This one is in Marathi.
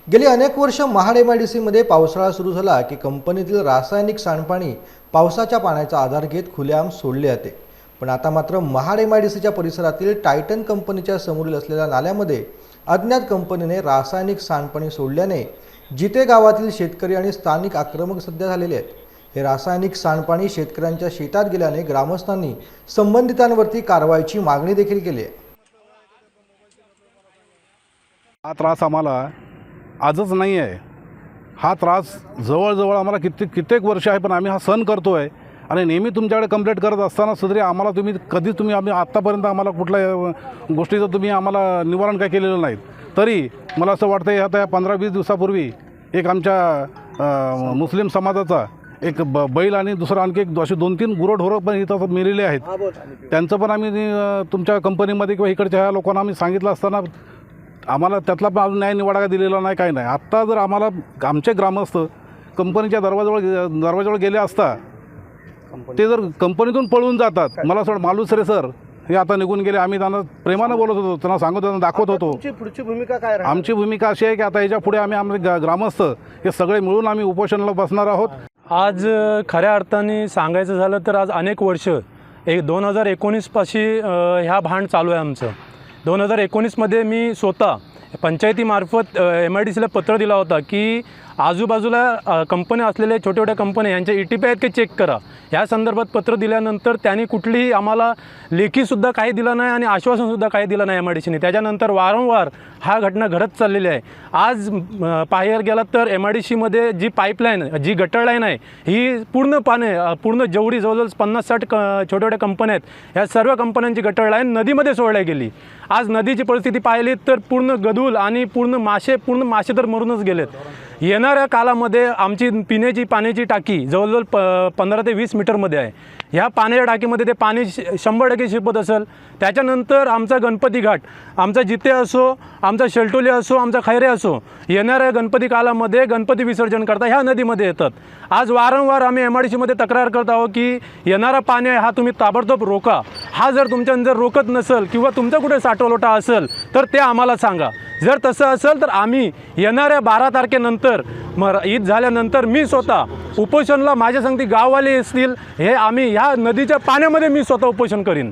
गेली अनेक वर्ष महाड MIDCमध्ये पावसाळा सुरू झाला की कंपनीतील रासायनिक सांडपाणी पावसाच्या पाण्याचा आधार घेत खुलेआम सोडले जाते। पण आता मात्र महाड MIDCच्या परिसरातील टायटन कंपनीच्या समोरील असलेल्या नाल्यामध्ये अज्ञात कंपनीने रासायनिक सांडपाणी सोडल्याने जिते गावातील शेतकरी आणि स्थानिक आक्रमक सध्या झालेले आहेत। हे रासायनिक सांडपाणी शेतकऱ्यांच्या शेतात गेल्याने ग्रामस्थांनी संबंधितांवरती कारवाईची मागणी देखील केली आहे। हा त्रास आम्हाला आजच नाही आहे। हा त्रास जवळजवळ आम्हाला कित्येक वर्ष आहे, पण आम्ही हा सहन करतो आहे आणि नेहमी तुमच्याकडे कंप्लेंट करत असताना सुद्धा आम्हाला तुम्ही आम्ही आत्तापर्यंत आम्हाला कुठल्या गोष्टीचं तुम्ही आम्हाला निवारण काय केलेलं नाहीत। तरी मला असं वाटतं आहे आता 15-20 दिवसापूर्वी एक आमच्या मुस्लिम समाजाचा एक बैल आणि दुसरा आणखी एक असे 2-3 गुरंढोरं पण इथं मेलेले आहेत। त्यांचं पण आम्ही तुमच्या कंपनीमध्ये किंवा इकडच्या ह्या लोकांना आम्ही सांगितलं असताना आम्हाला त्यातला पण अजून न्याय निवाडा दिलेला नाही, काय नाही। आत्ता जर आम्हाला आमचे ग्रामस्थ कंपनीच्या दरवाजाजवळ गेले असता ते जर कंपनीतून पळून जातात। मला असं मालुसरे सर हे आता निघून गेले, आम्ही त्यांना प्रेमानं बोलत होतो, त्यांना सांगत होतो, दाखवत होतो। पुढची भूमिका काय राहणार? आमची भूमिका अशी आहे की आता याच्या पुढे आम्ही ग्रामस्थ हे सगळे मिळून आम्ही उपोषणाला बसणार आहोत। आज खऱ्या अर्थाने सांगायचं झालं तर आज अनेक वर्ष 2019 पाशी ह्या भांड चालू आहे आमचं। 2019मध्ये मी स्वतः पंचायतीमार्फत MIDCला पत्र दिला होता की आजूबाजूला कंपन्या असलेल्या छोट्या कंपन्या यांच्या ETP आहेत की चेक करा। या संदर्भात पत्र दिल्यानंतर त्यांनी कुठलीही आम्हाला लेखीसुद्धा काही दिलं नाही आणि आश्वासनसुद्धा काही दिलं नाही MIDCने। त्याच्यानंतर वारंवार हा घटना घडत चाललेली आहे। आज पाहायला गेला तर MIDCमध्ये जी पाईपलाईन जी गटर लाईन आहे ही पूर्ण जेवढी जवळजवळ 50-60 छोट्या कंपन्या आहेत ह्या सर्व कंपन्यांची गटर लाईन नदीमध्ये सोडल्या गेली। आज नदीची परिस्थिती पाहिली तर पूर्ण गदूल आणि पूर्ण मासे तर मरूनच गेलेत। येणाऱ्या कालामध्ये आमची पिण्याची पाण्याची टाकी जवळजवळ 15 ते 20 मीटरमध्ये आहे। ह्या पाण्याच्या टाकीमध्ये ते पाणी 100% शिरपत असेल। त्याच्यानंतर आमचा गणपती घाट, आमचा जिते असो, आमचा शेलटोली असो, आमचा खैरे असो, येणाऱ्या गणपती कालामध्ये गणपती विसर्जन करता ह्या नदीमध्ये येतात। आज वारंवार आम्ही MIDCमध्ये तक्रार करत आहोत की येणारा पाणी हा तुम्ही ताबडतोब रोका। हा जर तुमच्यानं जर रोकत नसेल किंवा तुमचा कुठे साठवलोटा असेल तर ते आम्हाला सांगा। जर तसं असेल तर आम्ही येणाऱ्या 12 तारखेनंतर ईद झाल्यानंतर मी स्वतः उपोषणला माझ्या संगती गाववाले असतील हे आम्ही ह्या नदीच्या पाण्यामध्ये मी स्वतः उपोषण करीन।